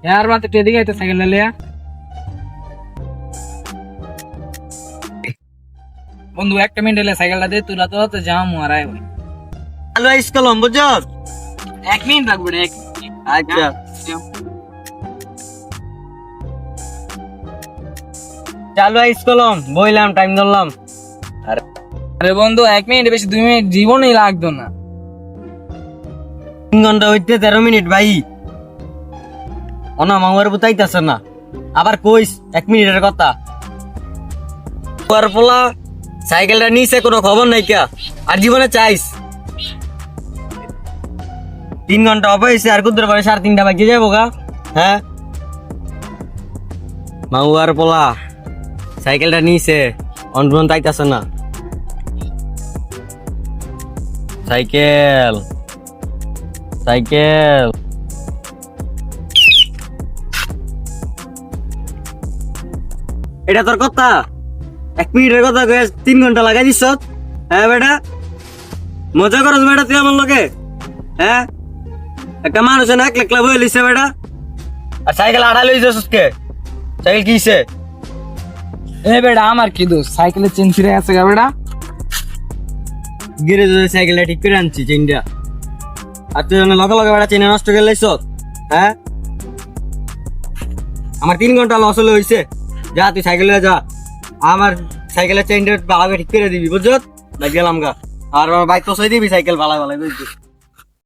यार बात टेडी गए तो साइकिल ले लिया বন্ধু একটা মিনিট এলে সাইকেলটা দে তুই তো জাম মারাই ভাই হ্যালো ইসকলম বুঝছো এক মিনিট লাগবে রে আচ্ছা চালু ইসকলম বইলাম টাইম ধরলাম আরে বন্ধু এক মিনিট বেশি 2 মিনিট জীবনই লাগতো না 3 ঘন্টা হইতে 13 মিনিট ভাই অনা মামার বুতাইতাছ না আবার কইস 1 মিনিটের কথা পরপলা সাইকেলটা নিচে কোনো খবর নাই কা আর জীবনে চাইস 3 ঘন্টা হইছে আর কুদ্র করে 3:30 বাজে যাবো গা হ্যাঁ মাউয়ার পোলা সাইকেলটা নিচে অনবন তাইতাছ না সাইকেল সাইকেল এটা তোর কথা 1 মিনিটের কথা কয়ে 3 ঘন্টা লাগাই দিছ হ্যাঁ বেটা মজা করছ বেটা তুই আমার লগে হ্যাঁ একটা মানুষ না একলা একলা বই লিছে বেটা আর সাইকেল আড়া লই যাস কে সাইকেল কিছে এ বেটা আমার কি দোষ সাইকেলের চেন ছিঁড়ে গেছে গা বেটা গিরে যদি সাইকেলটা ঠিক করে আনছি চেনটা আর তুই লগে লগে বেটা চেনে নষ্ট করে লাইছ হ্যাঁ আমার 3 ঘন্টা লস হলে হইছে যা তুই সাইকেলে যা আমার সাইকেলের চেনটা ভালো ঠিক করে দিবি বুঝছ গেলাম গা আর বাইক তো সই দিবি সাইকেল ভালো ভালো বুঝছিস